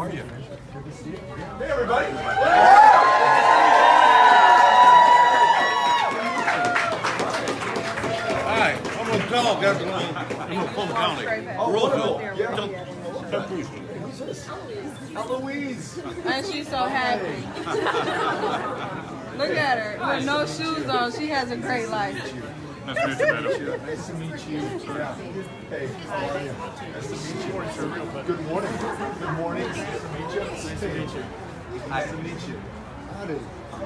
How are you? Good to see you. Hey, everybody. Hi, I'm a dog. I'm from Fulton County. Roosevelt. Who's this? Eloise. And she's so happy. Look at her with no shoes on. She has a great life. Nice to meet you, Beto. Nice to meet you. Yeah. Hey, how are you? Nice to meet you. Good morning. Good morning. Nice to meet you. Nice to meet you. Nice to meet you. Howdy.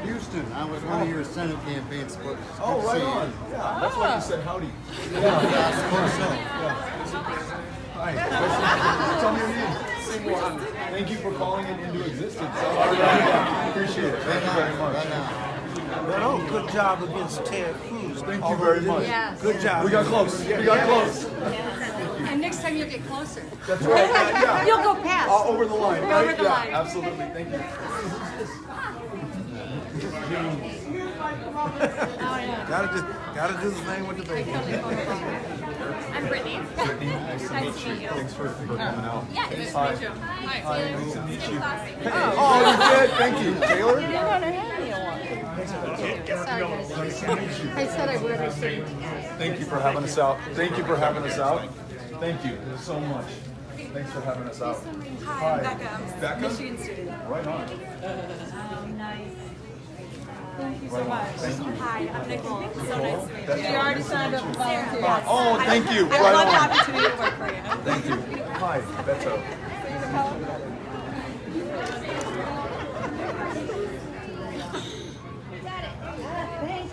Houston. I was one of your Senate campaign supporters. Oh, right on. Yeah, that's why you said howdy. Yeah, I suppose so. Hi. Tell me your name. Thank you for calling it into existence. Appreciate it. Thank you very much. Oh, good job against Ted Cruz. Thank you very much. Yes. Good job. We got close. We got close. And next time you'll get closer. That's right. Yeah. You'll go past. Over the line, Over right? the Yeah, line. absolutely. Thank you. Gotta do the thing with the baby. I'm Brittany. Nice to meet you. Thanks for coming out. Yeah, nice to meet you. Hi, nice to meet you. Oh, you did? Thank you. Taylor? You're gonna hand me one. I said I would. I said. Thank you for having us out. Thank you for having us out. Thank you so much. Thanks for having us out. Hi, I'm Becca. Becca? Michigan student. Right on. Nice. Thank you so much. Thank you. Hi, I'm Nicole. So nice to meet you. She already signed up for volunteer. Oh, thank you. I Right love the on. opportunity to work for you. Thank you. Hi, Beto.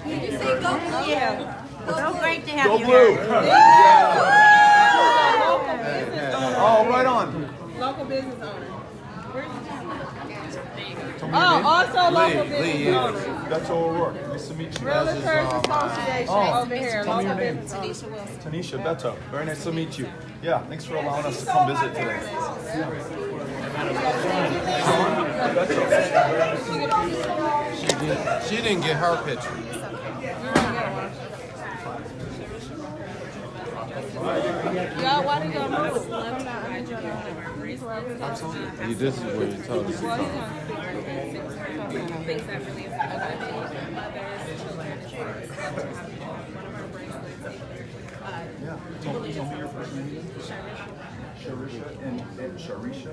Did you say go blue? Yeah. So great to have Go you blue. here. Oh, right on. Local business owner. Oh, also local business owner. That's all work. Nice to meet you. Realtors Association over here. Tell me your Local name. business owner. Tanisha, Beto. Very nice to meet you. Yeah, thanks for allowing us to come visit today. She didn't get her picture. Y'all, why did y'all move? This is where you told us to come. Things that really affect mothers, children, one of our bracelets. Yeah, tell me your first name. Sharisha and Sharisha.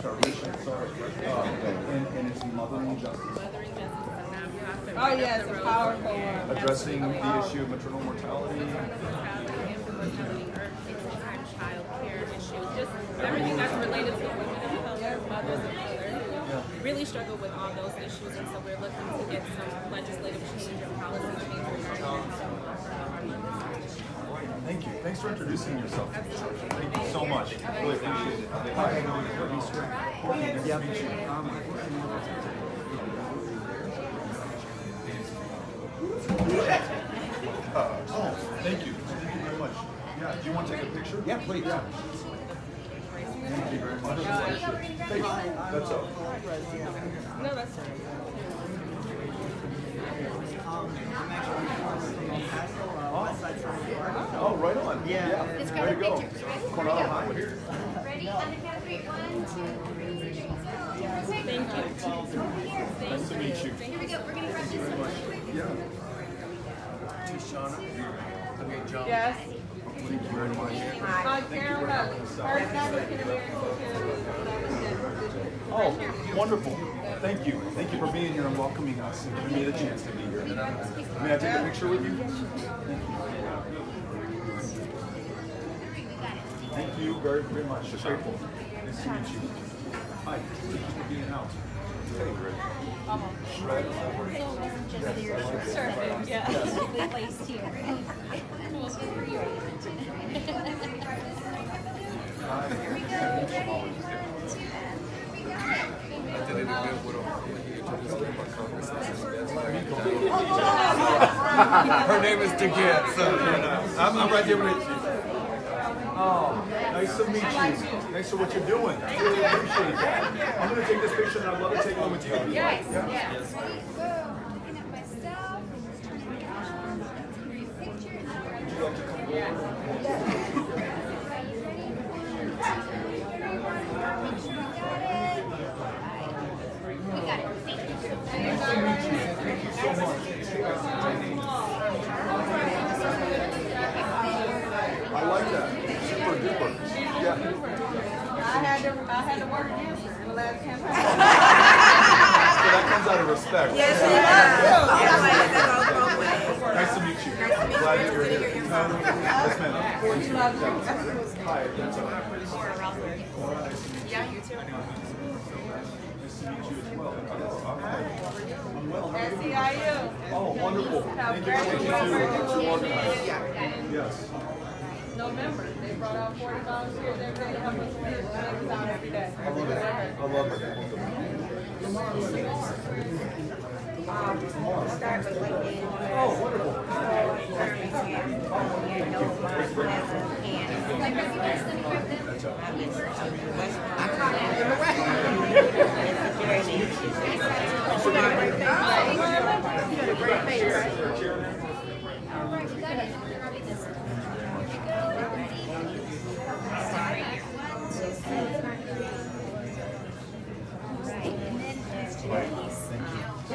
Sharisha, sorry. And it's Mothering Justice. Mothering justice and now we also Oh, yes, a powerful one. Addressing the issue of maternal mortality. child care issues, just everything that's related to women of color, mothers of color, who really struggle with all those issues, and so we're looking to get some legislative change and policy change. Thank you. Thanks for introducing yourself. Thank you so much. Really appreciate it. Hi. Nice to meet you. Oh, thank you. Thank you very much. Yeah, do you want to take a picture? Yeah, please. Yeah. Thank you very much. Hey, that's all. No, that's fine. Oh, right on. Yeah. Let's There grab you a go. picture. Coronado Highway. Ready? On the count of three. 1, 2, 3. Thank you. Nice to meet you. Here we go. We're gonna grab this one. Yeah. Yes. Thank you very much. Hi, Karen. First African American Oh, wonderful. Thank you. Thank you for being here and welcoming us and giving me the chance to be here. May I take a picture with you? Thank you very, very much. Grateful. Nice to meet you. Hi. Thank you for being out. Hey, Rick. Shred. Surfing. Yeah. Placed here. Her name is Takia, so I'm right there with you. Oh, nice to meet you. Nice to what you're doing. I really appreciate that. I'm going to take this picture and I'd love to take one with you. Yes. Yeah. Yes. Looking at myself. Would you like to come forward? had to work against her in the last campaign. So that comes out of respect. Yes, Nice to meet you. Glad you're here. Yes, ma'am. Hi, Beto. Yeah, you too. Nice to meet you as well. I'm well. How are you doing? SEIU. Oh, wonderful. How Thank great you you for are. organizing. Yes. November, they brought out 40 volunteers every day to help us make this out every day. I love it. I love it. start with LinkedIn. Oh, wonderful.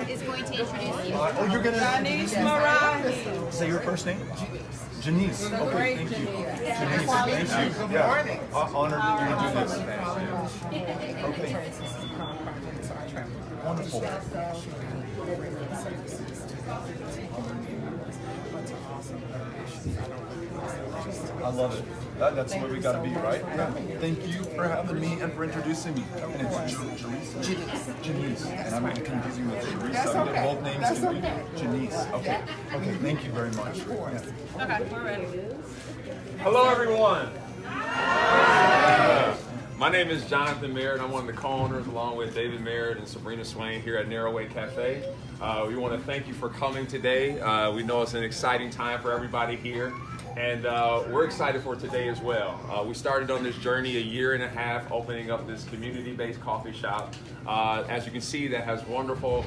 Is going to introduce you. Oh, you're gonna. Janice Marahi. Say your first name? Janice. Okay, thank you. Janice, thank you. Yeah. Honored that you're gonna do this. Okay. Wonderful. I love it. That's where we gotta be, right? Yeah. Thank you for having me and for introducing me. And it's Janice. And I'm gonna confuse you with Teresa. Both names can be Janice. Okay. Okay. Thank you very much. Yeah. Okay, we're ready. Hello, everyone. My name is Jonathan Merritt. I'm one of the co-owners, along with David Merritt and Sabrina Swain, here at Narrowway Cafe. We want to thank you for coming today. We know it's an exciting time for everybody here, and we're excited for today as well. We started on this journey a year and a half, opening up this community-based coffee shop. As you can see, that has wonderful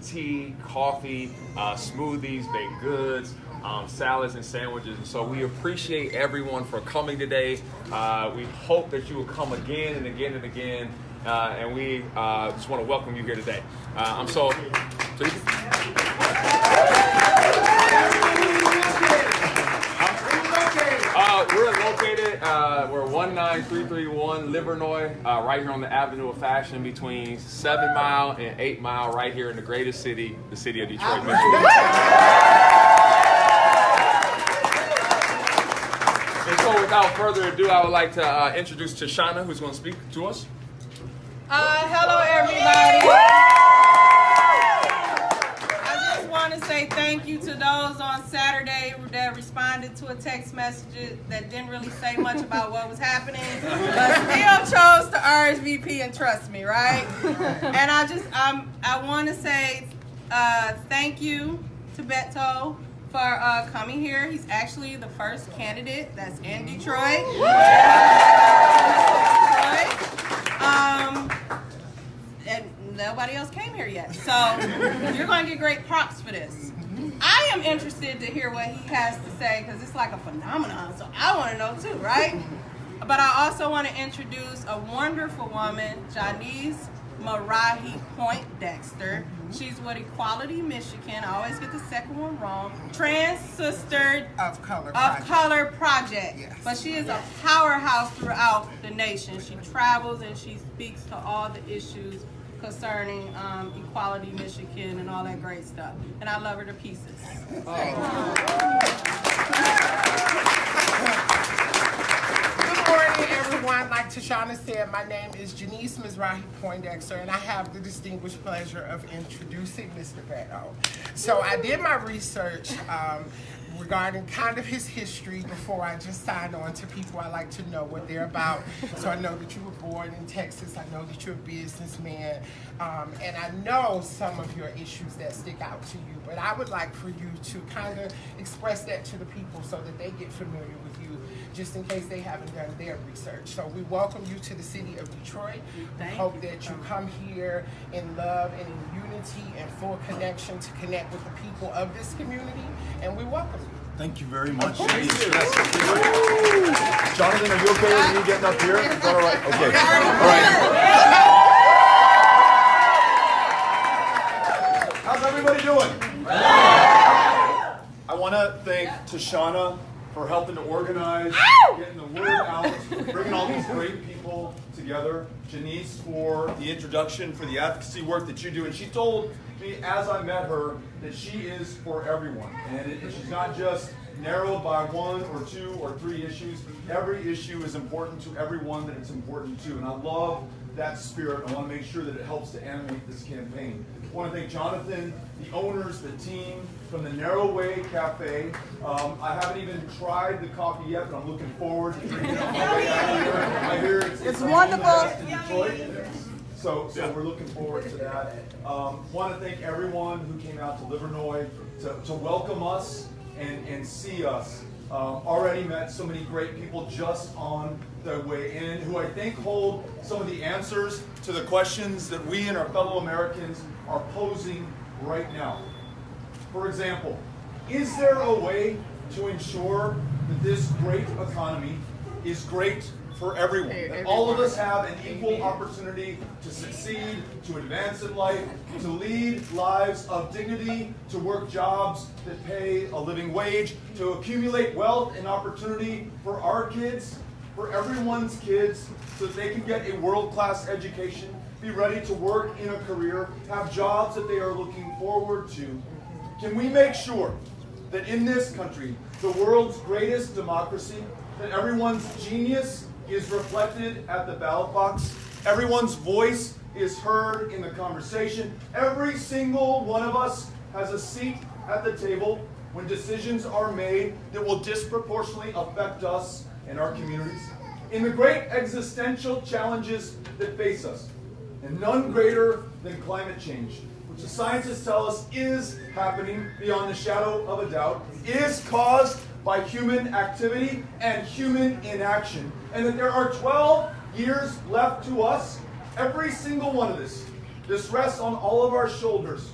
tea, coffee, smoothies, baked goods, salads and sandwiches. And so we appreciate everyone for coming today. We hope that you will come again and again and again. And we just want to welcome you here today. We're located, we're 19331 Livernois, right here on the Avenue of Fashion between 7 Mile and 8 Mile, right here in the greatest city, the city of Detroit, Michigan. And so without further ado, I would like to introduce Tashana, who's going to speak to us. Hello, everybody. I just want to say thank you to those on Saturday that responded to a text message that didn't really say much about what was happening, but still chose to RSVP and trust me, right? And I want to say thank you to Beto for coming here. He's actually the first candidate that's in Detroit. And nobody else came here yet. So you're going to get great props for this. I am interested to hear what he has to say because it's like a phenomenon. So I want to know too, right? But I also want to introduce a wonderful woman, Janice Marahi Poindexter. She's with Equality Michigan. I always get the second one wrong. Trans Sister Of Color Project. Yes. But she is a powerhouse throughout the nation. She travels and she speaks to all the issues concerning Equality Michigan and all that great stuff. And I love her to pieces. Good morning, everyone. Like Tashana said, my name is Janice Mizrahi Poindexter, and I have the distinguished pleasure of introducing Mr. Beto. So I did my research regarding kind of his history before I just sign on to people. I like to know what they're about. So I know that you were born in Texas. I know that you're a businessman. And I know some of your issues that stick out to you. But I would like for you to kind of express that to the people so that they get familiar with you, just in case they haven't done their research. So we welcome you to the city of Detroit. We hope that you come here in love and in unity and full connection to connect with the people of this community. And we welcome you. Thank you very much. Janice. Yes. Jonathan, are you okay with me getting up here? Is that all right? Okay. All right. How's everybody doing? I want to thank Tashana for helping to organize, getting the word out, bringing all these great people together. together, Janice for the introduction, for the advocacy work that you do. And she told me as I met her that she is for everyone. And she's not just narrowed by one or two or three issues. Every issue is important to everyone that it's important to. And I love that spirit. I want to make sure that it helps to animate this campaign. I want to thank Jonathan, the owners, the team from the Narrow Way Cafe. I haven't even tried the coffee yet, but I'm looking forward to drinking it on my way out here. I hear it's wonderful. Detroit. So we're looking forward to that. Want to thank everyone who came out to Livernois to welcome us and see us. Already met so many great people just on the way in who I think hold some of the answers to the questions that we and our fellow Americans are posing right now. For example, is there a way to ensure that this great economy is great for everyone? That all of us have an equal opportunity to succeed, to advance in life, to lead lives of dignity, to work jobs that pay a living wage, to accumulate wealth and opportunity for our kids, for everyone's kids, so that they can get a world-class education, be ready to work in a career, have jobs that they are looking forward to. Can we make sure that in this country, the world's greatest democracy, that everyone's genius is reflected at the ballot box, everyone's voice is heard in the conversation, every single one of us has a seat at the table when decisions are made that will disproportionately affect us and our communities, in the great existential challenges that face us, and none greater than climate change, which the scientists tell us is happening beyond the shadow of a doubt, is caused by human activity and human inaction, and that there are 12 years left to us, every single one of this. This rests on all of our shoulders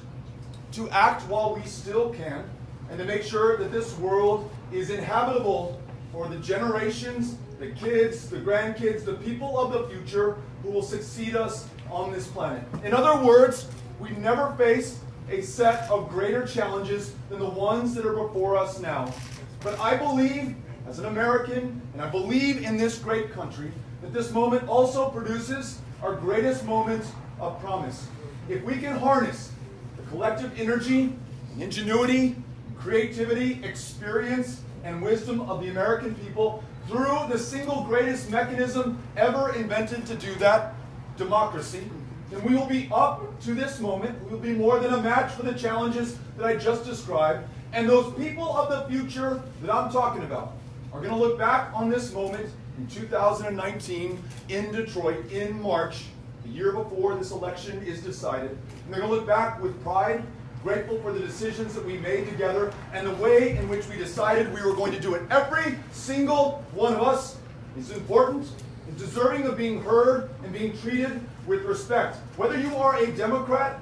to act while we still can, and to make sure that this world is inhabitable for the generations, the kids, the grandkids, the people of the future who will succeed us on this planet. In other words, we've never faced a set of greater challenges than the ones that are before us now. But I believe, as an American, and I believe in this great country, that this moment also produces our greatest moment of promise. If we can harness the collective energy, ingenuity, creativity, experience, and wisdom of the American people through the single greatest mechanism ever invented to do that, democracy, then we will be up to this moment. We will be more than a match for the challenges that I just described. And those people of the future that I'm talking about are going to look back on this moment in 2019 in Detroit in March, the year before this election is decided. And they're going to look back with pride, grateful for the decisions that we made together and the way in which we decided we were going to do it. Every single one of us is important and deserving of being heard and being treated with respect. Whether you are a Democrat,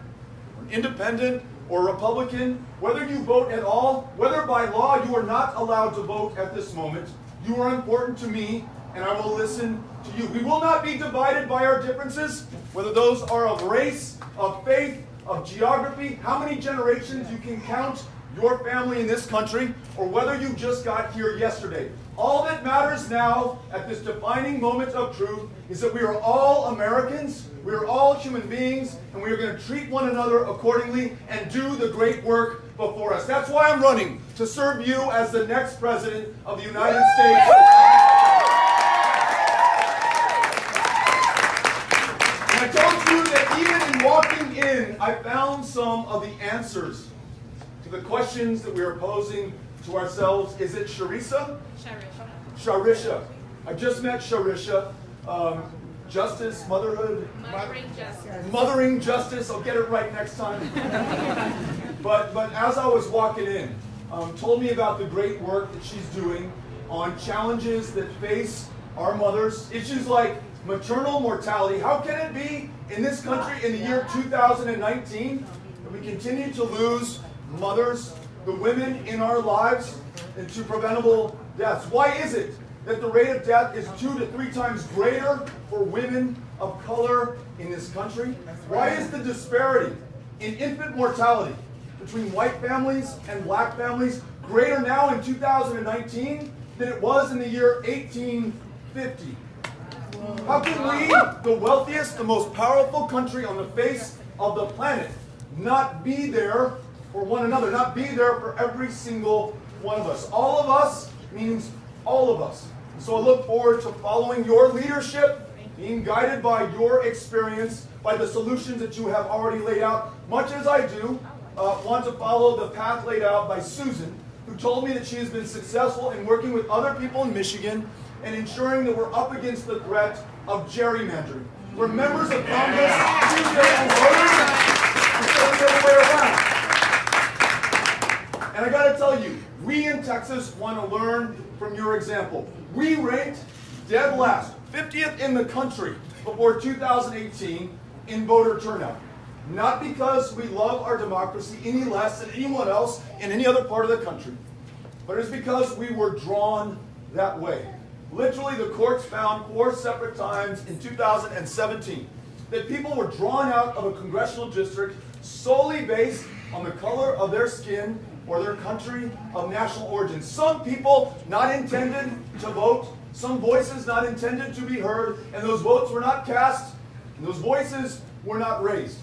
or an independent, or Republican, whether you vote at all, whether by law you are not allowed to vote at this moment, you are important to me, and I will listen to you. We will not be divided by our differences, whether those are of race, of faith, of geography, how many generations you can count your family in this country, or whether you just got here yesterday. All that matters now at this defining moment of truth is that we are all Americans, we are all human beings, and we are going to treat one another accordingly and do the great work before us. That's why I'm running, to serve you as the next president of the United States. And I told you that even in walking in, I found some of the answers to the questions that we are posing to ourselves. Is it Sharisha? Sharisha. I just met Sharisha. Justice, motherhood. Mothering justice. I'll get it right next time. But as I was walking in, told me about the great work that she's doing on challenges that face our mothers. Issues like maternal mortality. How can it be in this country in the year 2019 that we continue to lose mothers, the women in our lives, into preventable deaths? Why is it that the rate of death is 2 to 3 times greater for women of color in this country? Why is the disparity in infant mortality between white families and black families greater now in 2019 than it was in the year 1850? How can we, the wealthiest, the most powerful country on the face of the planet, not be there for one another, not be there for every single one of us? All of us means all of us. So I look forward to following your leadership, being guided by your experience, by the solutions that you have already laid out, much as I do want to follow the path laid out by Susan, who told me that she has been successful in working with other people in Michigan and ensuring that we're up against the threat of gerrymandering, where members of Congress choose their own voters instead of the other way around. And I gotta tell you, we in Texas want to learn from your example. We ranked dead last, 50th in the country before 2018 in voter turnout. Not because we love our democracy any less than anyone else in any other part of the country, but it's because we were drawn that way. Literally, the courts found 4 separate times in 2017 that people were drawn out of a congressional district solely based on the color of their skin or their country of national origin. Some people not intended to vote, some voices not intended to be heard, and those votes were not cast, and those voices were not raised.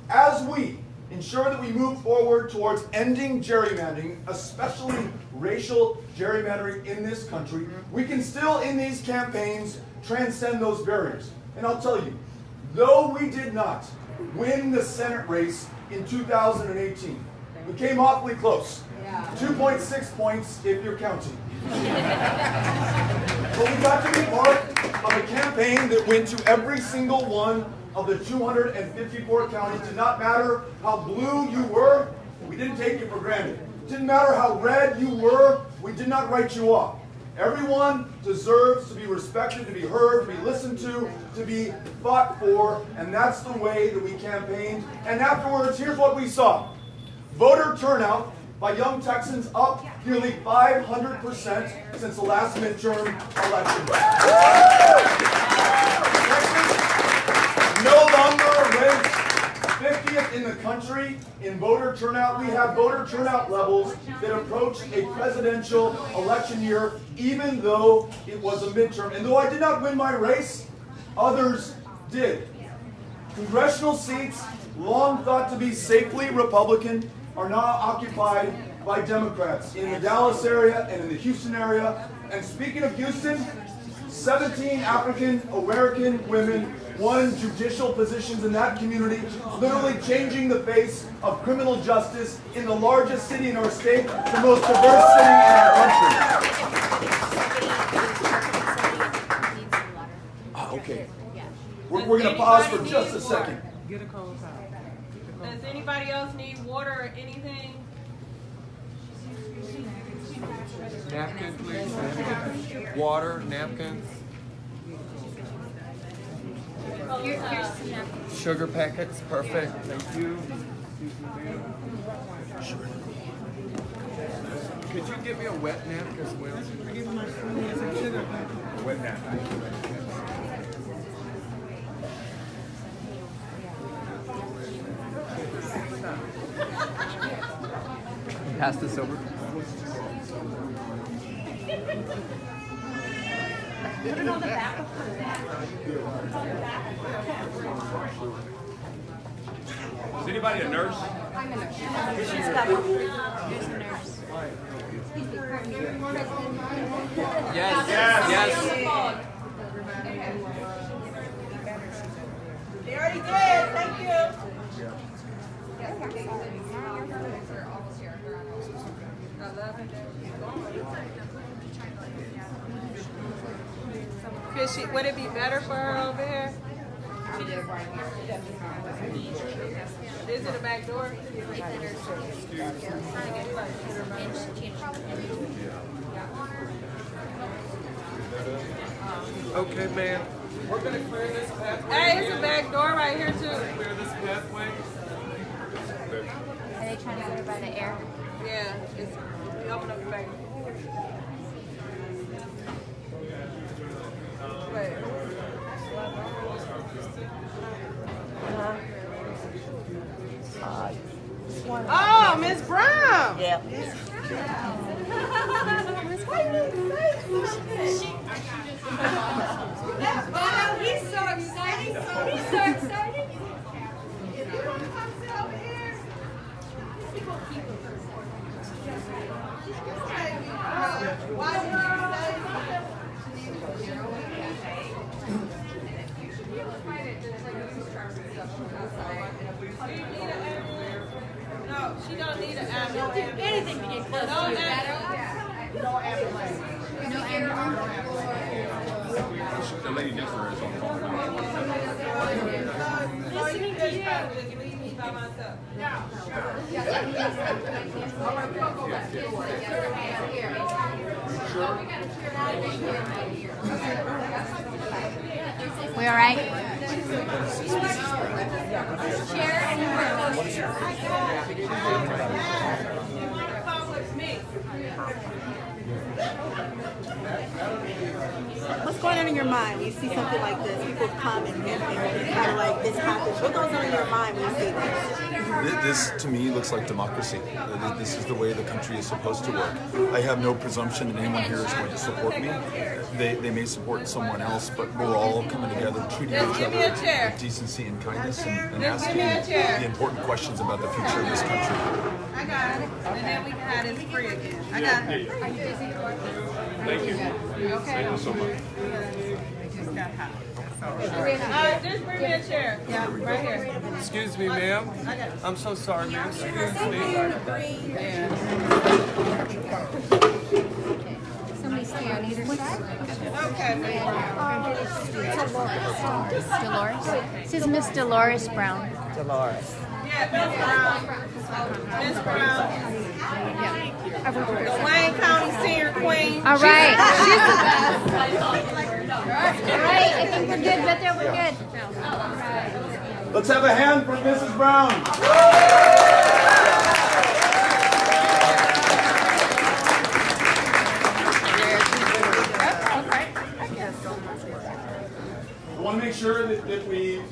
As we ensure that we move forward towards ending gerrymandering, especially racial gerrymandering in this country, we can still, in these campaigns, transcend those barriers. And I'll tell you, though we did not win the Senate race in 2018, we came awfully close. 2.6 points if you're counting. But we got to be part of a campaign that went to every single one of the 254 counties. It did not matter how blue you were, we didn't take you for granted. It didn't matter how red you were, we did not write you off. Everyone deserves to be respected, to be heard, to be listened to be fought for, and that's the way that we campaigned. And afterwards, here's what we saw. Voter turnout by young Texans up nearly 500% since the last midterm election. Texas no longer ranked 50th in the country in voter turnout. We have voter turnout levels that approach a presidential election year, even though it was a midterm. And though I did not win my race, others did. Congressional seats, long thought to be safely Republican, are now occupied by Democrats in the Dallas area and in the Houston area. And speaking of Houston, 17 African American women won judicial positions in that community, literally changing the face of criminal justice in the largest city in our state, the most diverse city in our country. Okay. We're going to pause for just a second. Does anybody else need water or anything? Napkins, please. Water, napkins. Here's some napkins. Sugar packets, perfect. Thank you. Could you give me a wet nap as well? Wet nap. Pass this over. Put it on the back of her neck. Is anybody a nurse? I'm a nurse. She's got one. Who's the nurse? Yes. They already did. Thank you. Would it be better for her over here? Is it a back door? Okay, man. We're going to clear this pathway. Hey, it's a back door right here too. Clear this pathway. Are they trying to get her by the air? Yeah, it's open up the back. Wait. Oh, Miss Brown. Yeah. Miss He's so excited. He's so excited. If you want to come sit over here, why did you say no, she don't need an ambulance. Anything to get close to you, Beto. No ambulance. No ambulance. The lady next to her is on the phone. Listening to you. Leave me by myself. We all right? Chair and Come with me. What's going on in your mind when you see something like this? People come and kind of like this happens. What goes on in your mind when you see this? This, to me, looks like democracy. This is the way the country is supposed to work. I have no presumption that anyone here is going to support me. They may support someone else, but we're all coming together, treating each give me a other chair. with decency and kindness, and Just asking give me a chair. the important questions about the future of this country. I got it. And then we can have this free again. I got it. Thank you. Thank you so much. Just bring me a chair. Yeah, right here. Excuse me, ma'am. I'm so sorry, ma'am. Excuse me. somebody stay on either side. Okay. Dolores. This is Miss Dolores Brown. Yeah, Miss Brown. Yeah. The Wayne County Senior Queen. All right. All right. I think we're good, Beto. We're good. Let's have a hand for Mrs. Brown. I want to make sure that we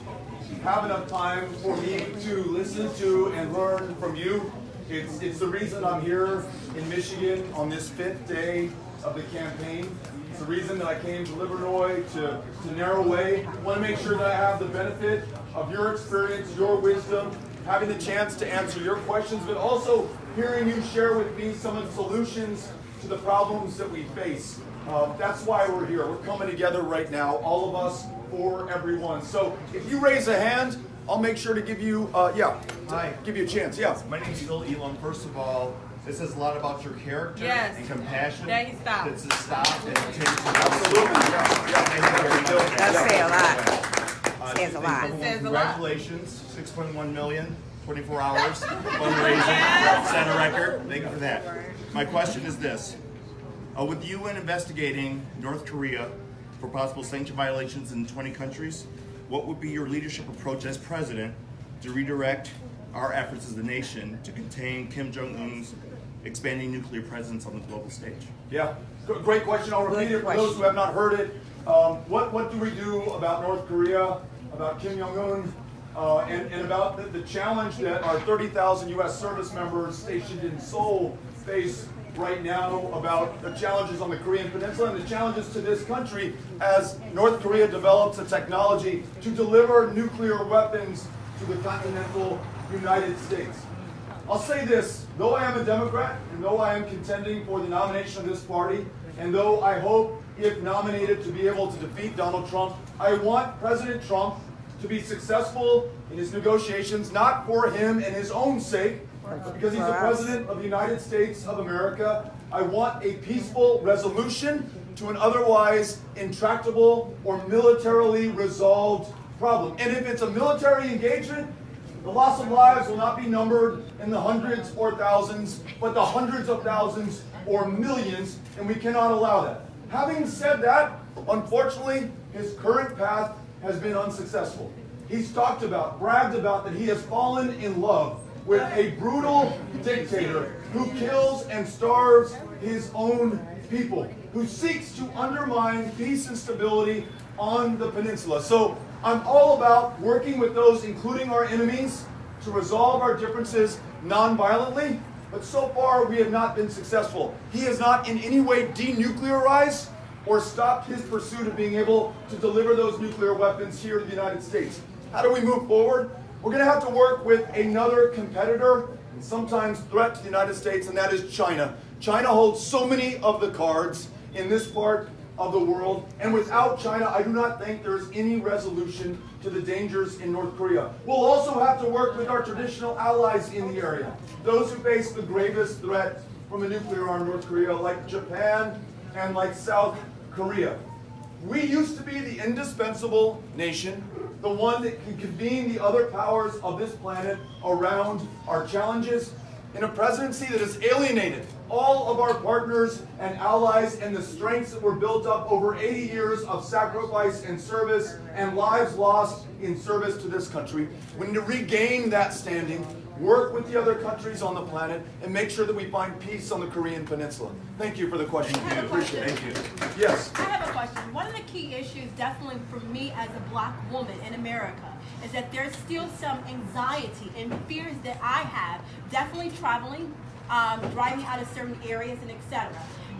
have enough time for me to listen to and learn from you. It's the reason I'm here in Michigan on this 5th day of the campaign. It's the reason that I came to Illinois to narrow way. I want to make sure that I have the benefit of your experience, your wisdom, having the chance to answer your questions, but also hearing you share with me some of the solutions to the problems that we face. That's why we're here. We're coming together right now, all of us, for everyone. So if you raise a hand, I'll make sure to give you, give you a chance. Yeah. My name is Phil Elam. First of all, this says a lot about your character Yes. and compassion. There you stop. It's a stop and take Absolutely. Does say a lot. Says a lot. It says a lot. Congratulations, 6.1 million, 24 hours, fundraising, set a record. Thank you for that. My question is this. With the UN investigating North Korea for possible sanction violations in 20 countries, what would be your leadership approach as president to redirect our efforts as a nation to contain Kim Jong-un's expanding nuclear presence on the global stage? Yeah, great question. I'll repeat it for those who have not heard it. What do we do about North Korea, about Kim Jong-un, and about the challenge that our 30,000 U.S. service members stationed in Seoul face right now, about the challenges on the Korean Peninsula and the challenges to this country as North Korea develops a technology to deliver nuclear weapons to the continental United States. I'll say this, though I am a Democrat, and though I am contending for the nomination of this party, and though I hope, if nominated, to be able to defeat Donald Trump, I want President Trump to be successful in his negotiations, not for him and his own sake, but because he's the President of the United States of America. I want a peaceful resolution to an otherwise intractable or militarily resolved problem. And if it's a military engagement, the loss of lives will not be numbered in the hundreds or thousands, but the hundreds of thousands or millions, and we cannot allow that. Having said that, unfortunately, his current path has been unsuccessful. He's bragged about that he has fallen in love with a brutal dictator who kills and starves his own people, who seeks to undermine peace and stability on the peninsula. So I'm all about working with those, including our enemies, to resolve our differences non-violently, But so far, we have not been successful. He has not in any way denuclearized or stopped his pursuit of being able to deliver those nuclear weapons here to the United States. How do we move forward? We're going to have to work with another competitor and sometimes threat to the United States, and that is China. China holds so many of the cards in this part of the world, and without China, I do not think there's any resolution to the dangers in North Korea. We'll also have to work with our traditional allies in the area, those who face the gravest threat from a nuclear armed North Korea, like Japan and like South Korea. We used to be the indispensable nation, the one that can convene the other powers of this planet around our challenges, in a presidency that has alienated all of our partners and allies and the strengths that were built up over 80 years of sacrifice and service and lives lost in service to this country. We need to regain that standing, work with the other countries on the planet, and make sure that we find peace on the Korean Peninsula. Thank you for the question. I have a question. Appreciate it. Thank you. Yes. I have a question. One of the key issues, definitely for me as a black woman in America, is that there's still some anxiety and fears that I have, definitely traveling, driving out of certain areas, and etc.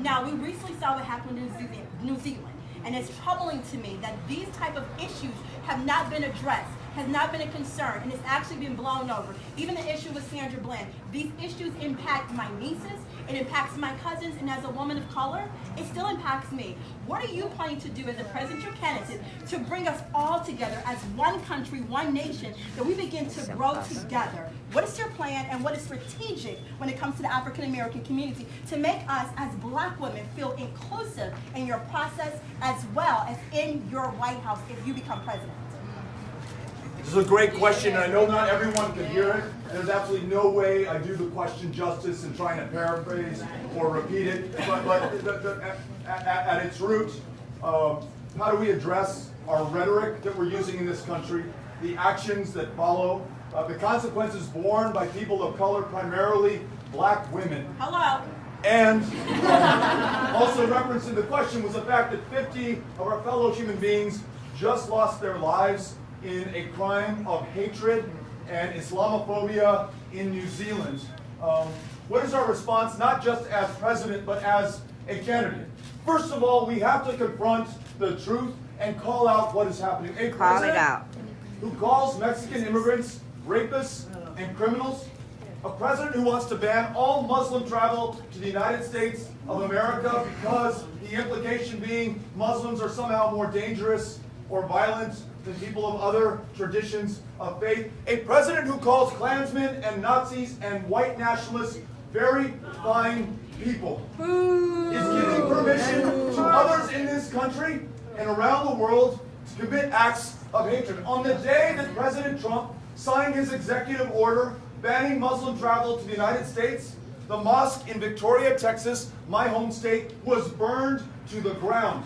Now, we recently saw what happened in New Zealand, and it's troubling to me that these type of issues have not been addressed, has not been a concern, and it's actually been blown over. Even the issue with Sandra Bland, these issues impact my nieces, it impacts my cousins, and as a woman of color, it still impacts me. What are you planning to do as a presidential candidate to bring us all together as one country, one nation, that we begin to grow together? What is your plan and what is strategic when it comes to the African American community to make us as black women feel inclusive in your process as well as in your White House if you become president? This is a great question, and I know not everyone can hear it. There's absolutely no way I do the question justice in trying to paraphrase or repeat it. But at its root, how do we address our rhetoric that we're using in this country, the actions that follow, the consequences borne by people of color, primarily black women? Hello. And also referencing the question was the fact that 50 of our fellow human beings just lost their lives in a crime of hatred and Islamophobia in New Zealand. What is our response, not just as president, but as a candidate? First of all, we have to confront the truth and call out what is happening. A Call it out. who calls Mexican immigrants rapists and criminals, a president who wants to ban all Muslim travel to the United States of America because the implication being Muslims are somehow more dangerous or violent than people of other traditions of faith. A president who calls Klansmen and Nazis and white nationalists very fine people. Is giving permission to others in this country and around the world to commit acts of hatred. On the day that President Trump signed his executive order banning Muslim travel to the United States, the mosque in Victoria, Texas, my home state, was burned to the ground.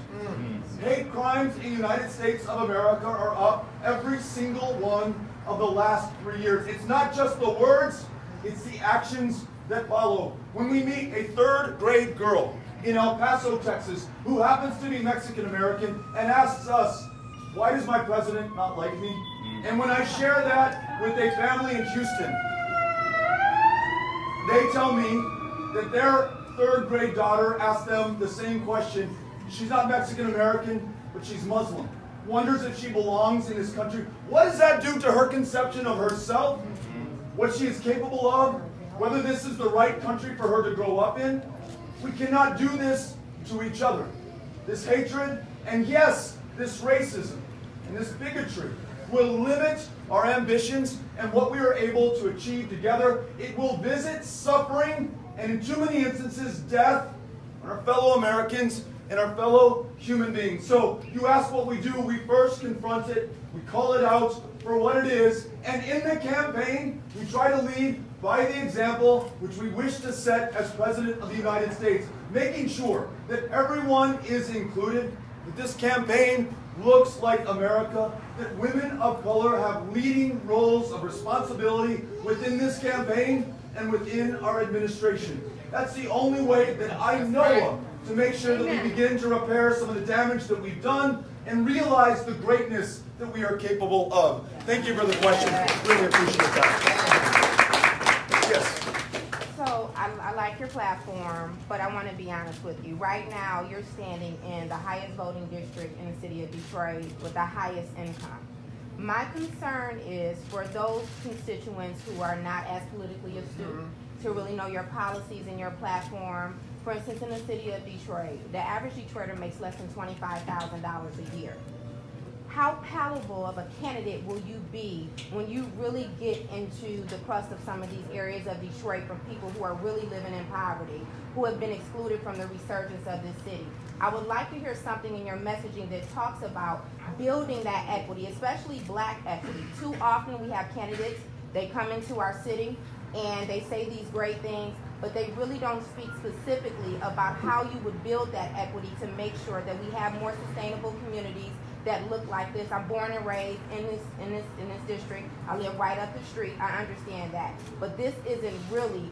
Hate crimes in the United States of America are up every single one of the last 3 years. It's not just the words, it's the actions that follow. When we meet a third grade girl in El Paso, Texas, who happens to be Mexican American and asks us, why does my president not like me? And when I share that with a family in Houston, they tell me that their third grade daughter asked them the same question. She's not Mexican American, but she's Muslim. Wonders if she belongs in this country. What does that do to her conception of herself? What she is capable of? Whether this is the right country for her to grow up in? We cannot do this to each other. This hatred, and yes, this racism and this bigotry will limit our ambitions and what we are able to achieve together. It will visit suffering and, in too many instances, death on our fellow Americans and our fellow human beings. So you ask what we do, we first confront it, we call it out for what it is, and in the campaign, we try to lead by the example which we wish to set as President of the United States, making sure that everyone is included, that this campaign looks like America, that women of color have leading roles of responsibility within this campaign and within our administration. That's the only way that I know of to make sure that we begin to repair some of the damage that we've done and realize the greatness that we are capable of. Thank you for the question. Really appreciate that. Yes. So I like your platform, but I want to be honest with you. Right now, you're standing in the highest voting district in the city of Detroit with the highest income. My concern is for those constituents who are not as politically astute to really know your policies and your platform. For instance, in the city of Detroit, the average Detroiter makes less than $25,000 a year. How palatable of a candidate will you be when you really get into the crust of some of these areas of Detroit from people who are really living in poverty, who have been excluded from the resurgence of this city? I would like to hear something in your messaging that talks about building that equity, especially black equity. Too often we have candidates, they come into our city and they say these great things, but they really don't speak specifically about how you would build that equity to make sure that we have more sustainable communities that look like this. I'm born and raised in this district. I live right up the street. I understand that. But this isn't really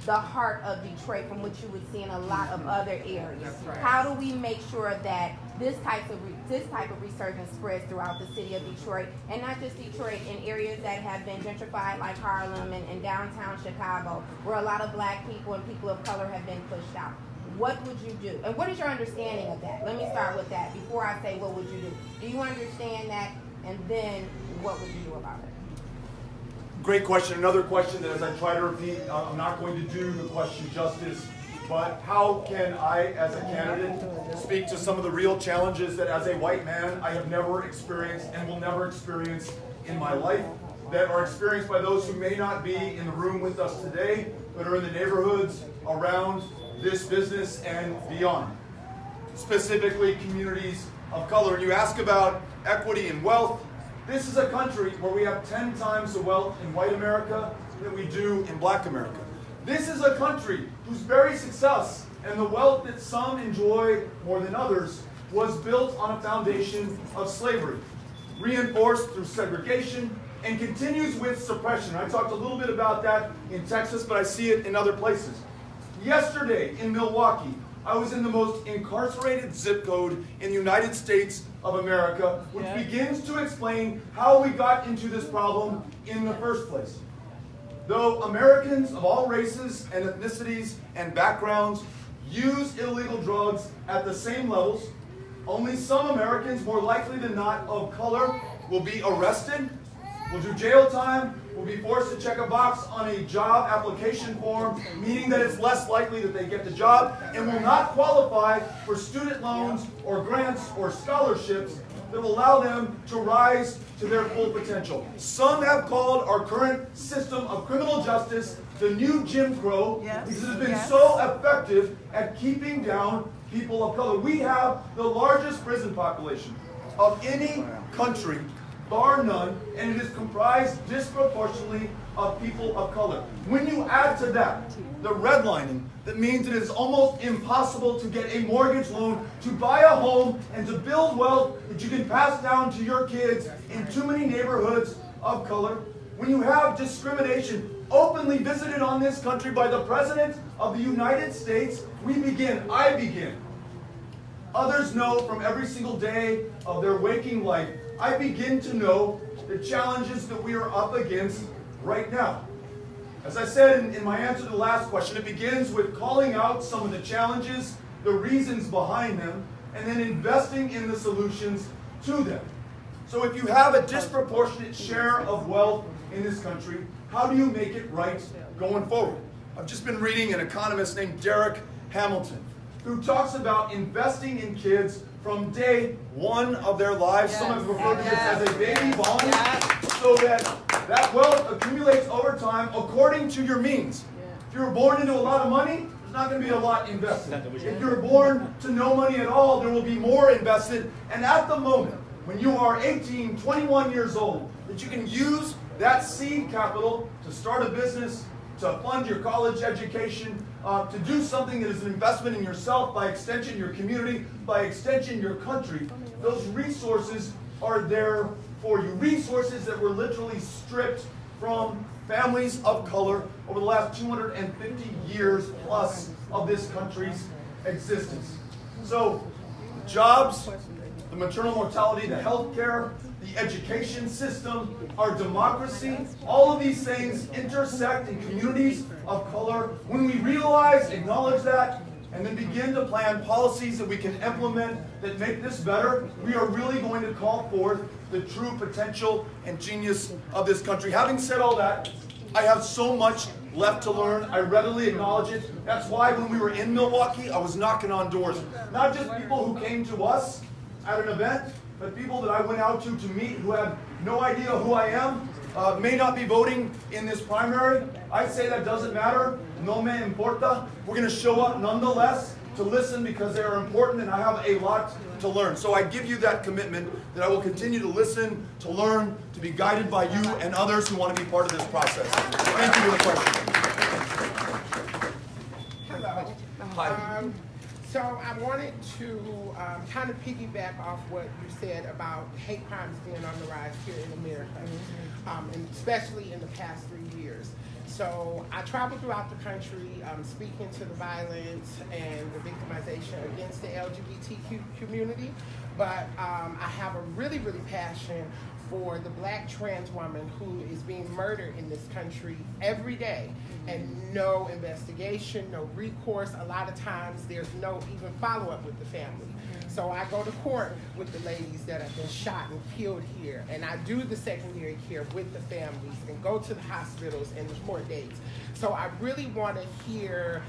the heart of Detroit from which you would see in a lot of other areas. That's right. How do we make sure that this type of resurgence spreads throughout the city of Detroit, and not just Detroit, in areas that have been gentrified like Harlem and downtown Chicago, where a lot of black people and people of color have been pushed out? What would you do? And what is your understanding of that? Let me start with that before I say what would you do. Do you understand that? And then what would you do about it? Great question. Another question that, as I try to repeat, I'm not going to do the question justice, but how can I, as a candidate, speak to some of the real challenges that, as a white man, I have never experienced and will never experience in my life, that are experienced by those who may not be in the room with us today, but are in the neighborhoods around this business and beyond, specifically communities of color. And you ask about equity and wealth. This is a country where we have 10 times the wealth in white America than we do in black America. This is a country whose very success and the wealth that some enjoy more than others was built on a foundation of slavery, reinforced through segregation, and continues with suppression. I talked a little bit about that in Texas, but I see it in other places. Yesterday in Milwaukee, I was in the most incarcerated zip code in the United States of America, which begins to explain how we got into this problem in the first place. Though Americans of all races and ethnicities and backgrounds use illegal drugs at the same levels, only some Americans, more likely than not of color, will be arrested, will do jail time, will be forced to check a box on a job application form, meaning that it's less likely that they get the job, and will not qualify for student loans or grants or scholarships that will allow them to rise to their full potential. Some have called our current system of criminal justice the new Jim Crow, because it has been so effective at keeping down people of color. We have the largest prison population of any country, bar none, and it is comprised disproportionately of people of color. When you add to that the redlining, that means it is almost impossible to get a mortgage loan to buy a home and to build wealth that you can pass down to your kids in too many neighborhoods of color. When you have discrimination openly visited on this country by the President of the United States, I begin. Others know from every single day of their waking life, I begin to know the challenges that we are up against right now. As I said in my answer to the last question, it begins with calling out some of the challenges, the reasons behind them, and then investing in the solutions to them. So if you have a disproportionate share of wealth in this country, how do you make it right going forward? I've just been reading an economist named Derek Hamilton, who talks about investing in kids from day one of their lives. Some have referred to this as a baby bond, so that wealth accumulates over time according to your means. If you were born into a lot of money, there's not going to be a lot invested. If you're born to no money at all, there will be more invested. And at the moment, when you are 18, 21 years old, that you can use that seed capital to start a business, to fund your college education, to do something that is an investment in yourself, by extension your community, by extension your country. Those resources are there for you. Resources that were literally stripped from families of color over the last 250 years plus of this country's existence. So, jobs, the maternal mortality, the health care, the education system, our democracy, all of these things intersect in communities of color. When we realize, acknowledge that, and then begin to plan policies that we can implement that make this better, we are really going to call forth the true potential and genius of this country. Having said all that, I have so much left to learn. I readily acknowledge it. That's why when we were in Milwaukee, I was knocking on doors. Not just people who came to us at an event, but people that I went out to meet who had no idea who I am, may not be voting in this primary. I say that doesn't matter. No me importa. We're going to show up nonetheless to listen because they are important, and I have a lot to learn. So I give you that commitment that I will continue to listen, to learn, to be guided by you and others who want to be part of this process. Thank you for the question. Hello. Hi. So I wanted to kind of piggyback off what you said about hate crimes being on the rise here in America, and especially in the past 3 years. So I traveled throughout the country speaking to the violence and the victimization against the LGBTQ community, but I have a really passion for the black trans woman who is being murdered in this country every day, and no investigation, no recourse. A lot of times there's no even follow-up with the family. So I go to court with the ladies that have been shot and killed here, and I do the secondary care with the families and go to the hospitals and the court dates. So I really want to hear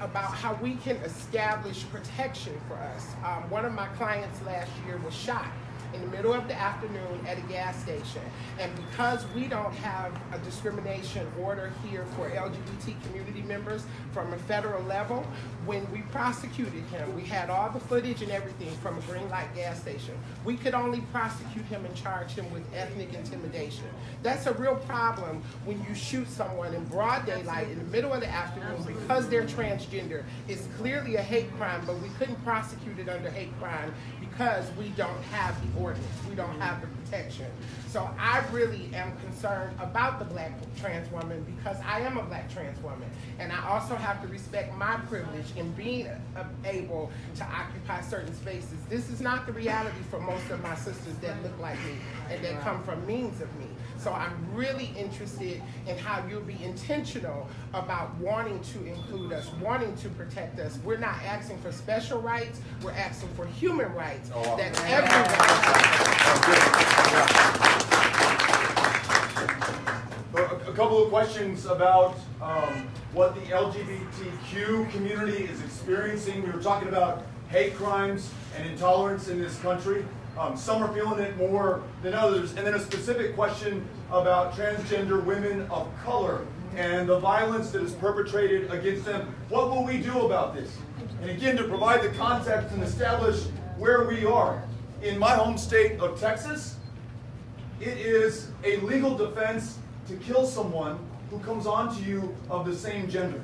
about how we can establish protection for us. One of my clients last year was shot in the middle of the afternoon at a gas station. And because we don't have a discrimination order here for LGBT community members from a federal level, when we prosecuted him, we had all the footage and everything from a green light gas station. We could only prosecute him and charge him with ethnic intimidation. That's a real problem when you shoot someone in broad daylight in the middle of the afternoon because they're transgender. It's clearly a hate crime, but we couldn't prosecute it under hate crime because we don't have the ordinance, we don't have the protection. So I really am concerned about the black trans woman because I am a black trans woman, and I also have to respect my privilege in being able to occupy certain spaces. This is not the reality for most of my sisters that look like me and that come from means of me. So I'm really interested in how you'll be intentional about wanting to include us, wanting to protect us. We're not asking for special rights, we're asking for human rights that everyone. A couple of questions about what the LGBTQ community is experiencing. We were talking about hate crimes and intolerance in this country. Some are feeling it more than others. And then a specific question about transgender women of color and the violence that is perpetrated against them. What will we do about this? And again, to provide the context and establish where we are. In my home state of Texas, it is a legal defense to kill someone who comes onto you of the same gender.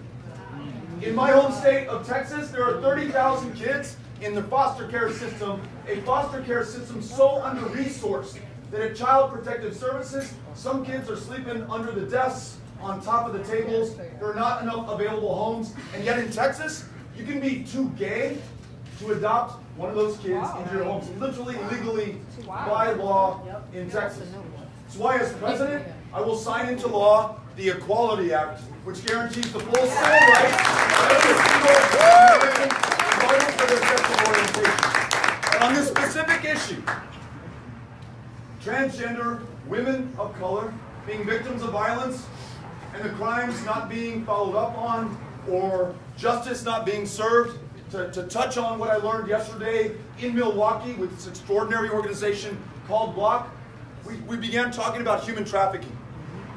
In my home state of Texas, there are 30,000 kids in the foster care system, a foster care system so under-resourced that at Child Protective Services, some kids are sleeping under the desks, on top of the tables. There are not enough available homes. And yet in Texas, you can be too gay to adopt one of those kids into your homes, literally, legally, by law in Texas. That's why as president, I will sign into law the Equality Act, which guarantees the full civil rights of every single man, regardless of their sexual orientation. And on this specific issue, transgender women of color being victims of violence and the crimes not being followed up on or justice not being served, to touch on what I learned yesterday in Milwaukee with this extraordinary organization called Block, we began talking about human trafficking.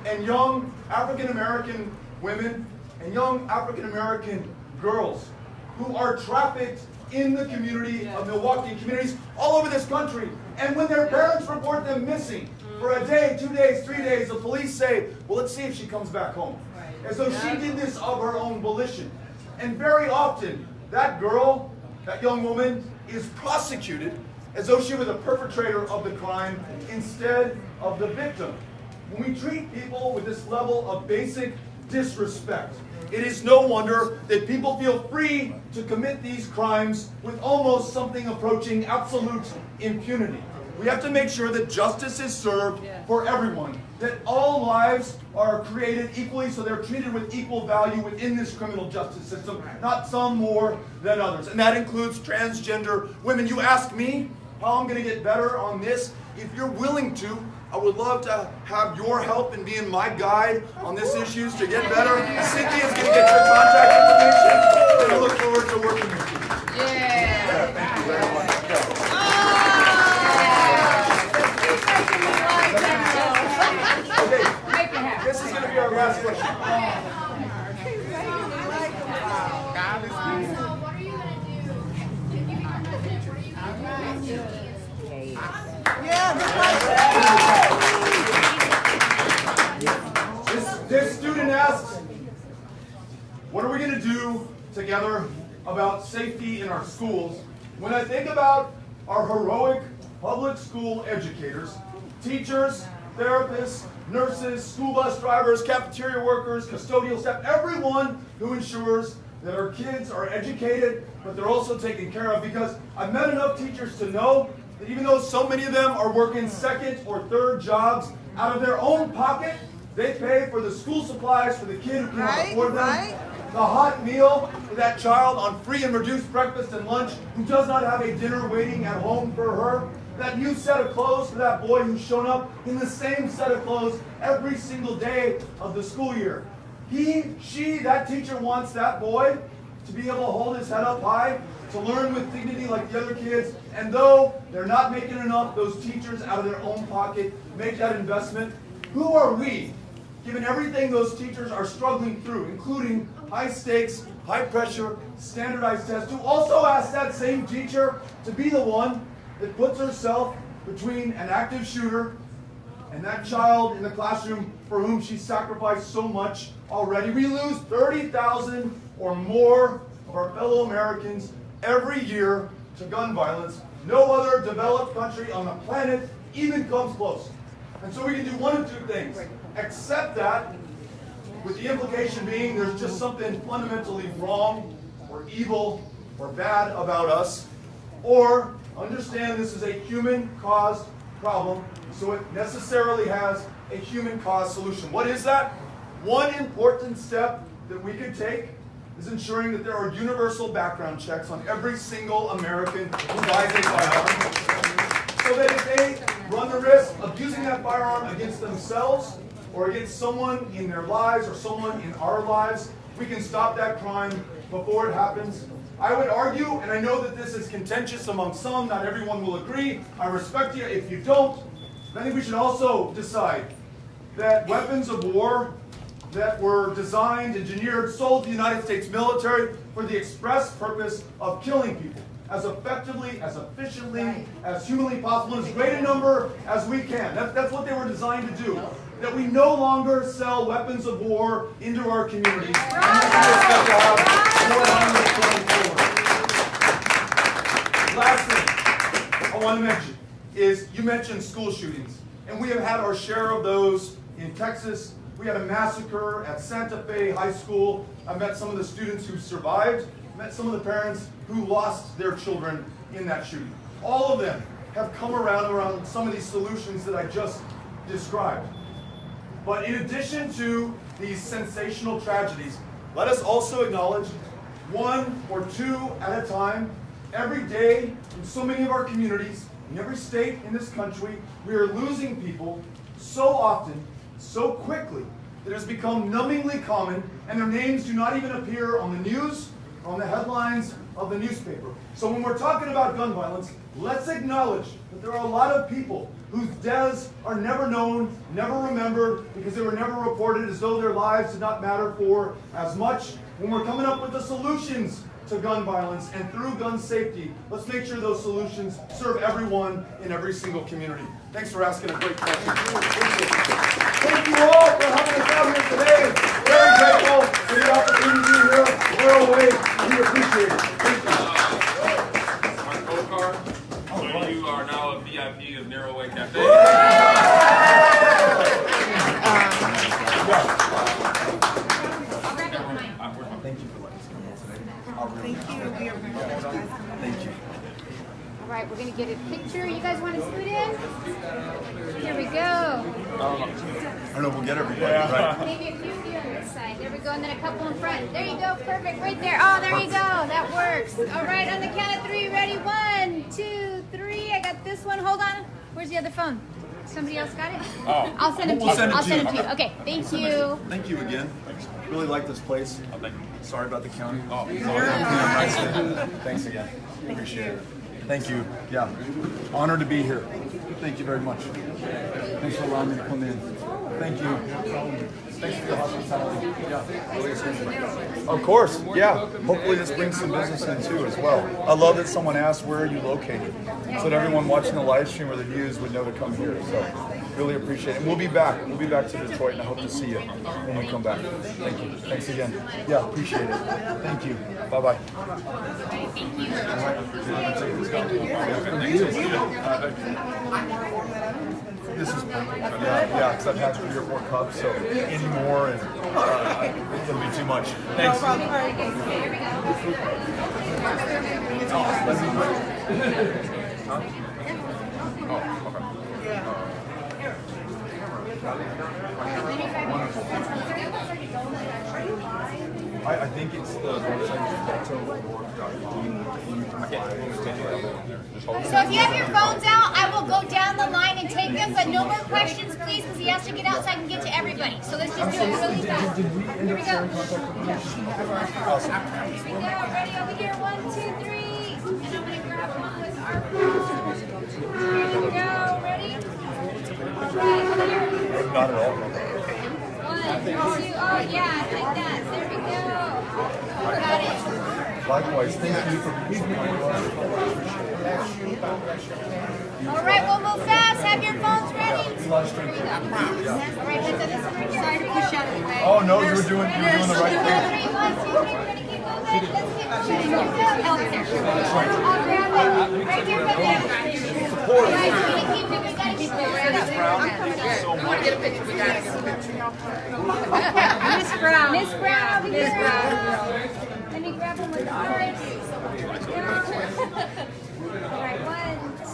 And young African-American women and young African-American girls who are trafficked in the community of Milwaukee, communities all over this country. And when their parents report them missing for a day, 2 days, 3 days, the police say, well, let's see if she comes back home. As though she did this of her own volition. And very often, that girl, that young woman, is prosecuted as though she were the perpetrator of the crime instead of the victim. When we treat people with this level of basic disrespect, it is no wonder that people feel free to commit these crimes with almost something approaching absolute impunity. We have to make sure that justice is served for everyone, that all lives are created equally so they're treated with equal value within this criminal justice system, not some more than others. And that includes transgender women. You ask me how I'm going to get better on this. If you're willing to, I would love to have your help in being my guide on this issues to get better. Cynthia's going to get your contact information, and I look forward to working with you. Thank you very much. Okay, this is going to be our last question. So what are you going to do if you become president? What are you going to do? This student asks, what are we going to do together about safety in our schools? When I think about our heroic public school educators, teachers, therapists, nurses, school bus drivers, cafeteria workers, custodial staff, everyone who ensures that our kids are educated, but they're also taken care of, because I've met enough teachers to know that even though so many of them are working second or third jobs out of their own pocket, they pay for the school supplies for the kid who can't afford them, the hot meal for that child on free and reduced breakfast and lunch who does not have a dinner waiting at home for her, that new set of clothes for that boy who's shown up in the same set of clothes every single day of the school year. He, she, that teacher wants that boy to be able to hold his head up high, to learn with dignity like the other kids, and though they're not making enough, those teachers out of their own pocket make that investment. Who are we, given everything those teachers are struggling through, including high stakes, high pressure, standardized tests, to also ask that same teacher to be the one that puts herself between an active shooter and that child in the classroom for whom she sacrificed so much already? We lose 30,000 or more of our fellow Americans every year to gun violence. No other developed country on the planet even comes close. And so we can do one of two things. Accept that, with the implication being there's just something fundamentally wrong or evil or bad about us, or understand this is a human-caused problem, so it necessarily has a human-caused solution. What is that? One important step that we could take is ensuring that there are universal background checks on every single American who buys a firearm, so that if they run the risk of using that firearm against themselves or against someone in their lives or someone in our lives, we can stop that crime before it happens. I would argue, and I know that this is contentious among some, not everyone will agree, I respect you if you don't, I think we should also decide that weapons of war that were designed, engineered, sold to the United States military for the express purpose of killing people as effectively, as efficiently, as humanly possible, in as great a number as we can. That's what they were designed to do. That we no longer sell weapons of war into our communities. And last thing I want to mention is, you mentioned school shootings. And we have had our share of those in Texas. We had a massacre at Santa Fe High School. I met some of the students who survived, met some of the parents who lost their children in that shooting. All of them have come around some of these solutions that I just described. But in addition to these sensational tragedies, let us also acknowledge, one or two at a time, every day in so many of our communities, in every state in this country, we are losing people so often, so quickly, that it has become numbingly common, and their names do not even appear on the news or on the headlines of the newspaper. So when we're talking about gun violence, let's acknowledge that there are a lot of people whose deaths are never known, never remembered, because they were never reported, as though their lives did not matter for as much. When we're coming up with the solutions to gun violence and through gun safety, let's make sure those solutions serve everyone in every single community. Thanks for asking a great question. Thank you all for having us out here today. Very grateful for the opportunity to be here. We're away. We appreciate it. Thank you. Our gold card. So you are now a VIP of Narrowway Cafe. Thank you for letting us come today. Thank you. We are very much. Thank you. All right, we're going to get a picture. You guys want to scoot in? don't know if we'll get everybody, right? Maybe a few here on this side. There we go, and then a couple in front. There you go, perfect, right there. Oh, there you go, that works. All right, on the count of 3, ready? 1, 2, 3. I got this one. Hold on. Where's the other phone? Somebody else got it? Oh. I'll send them to you. I'll send them to you. Okay, thank you. Thank you again. Really like this place. Sorry about the county. Oh, thanks again. Appreciate it. Thank you. Yeah. Honored to be here. Thank you very much. Thanks for allowing me to come in. Thank you. Thanks for your hospitality. Yeah. Of course. Yeah. Hopefully this brings some business in too as well. I love that someone asked where are you located, so that everyone watching the live stream or the news would know to come here. So really appreciate it. And we'll be back. We'll be back to Detroit, and I hope to see you when we come back. Thank you. Thanks again. Yeah. Appreciate it. Thank you. Bye bye. This is perfect. Yeah, because I've had 3 or 4 cups, so any more and it'll be too much. Thanks. I think it's the website Beto.com. So if you have your phones out, I will go down the line and take them, but no more questions, please, because he has to get out so I can get to everybody. So let's just do it really fast. Here we go. Here we go. Ready over here. 1, 2, 3. And I'm going to grab one with our phone. Here we go. Ready? All right. Over here. Not at all. 1, 2. Oh, yeah. Like that. There we go. Got it. Likewise, thank you for being here. All right, we'll move fast. Have your phones ready. All right, sorry to push out of the way. Oh no, you were doing the right thing. 1, 2, 3. We're gonna keep moving. Let's keep pushing. Here we go. I'll grab it. Right here from there. Support. Guys, we gotta keep moving. We gotta keep moving. I want to get a picture. We gotta get a picture. Miss Brown. Miss Brown over here. Let me grab one with ours. All right, 1, 2,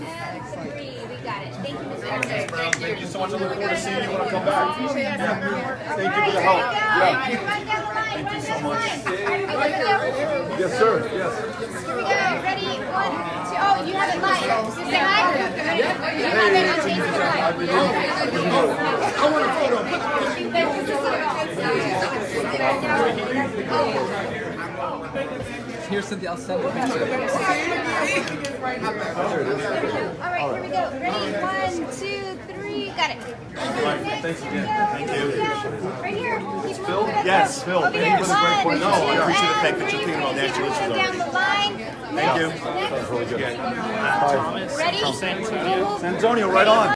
and 3. We got it. Thank you, Miss Brown. Thank you so much. I look forward to seeing you when I come back. Thank you for the help. Run down the line. Run down the line. Yes, sir. Yes. Here we go. Ready? 1, 2. Oh, you have it live. Is it live? And then I'll change the live. I want a Here's Cynthia, I'll send a picture. All right, here we go. Ready? 1, 2, 3. Got it. Thanks again. Thank you. Right here. Keep moving. Yes, Phil. Over Thank you for the great point. No, I appreciate the fact that Three. you're thinking about national issues Down already. the line. Thank you. Next. Really good. Ready? San Antonio, right on.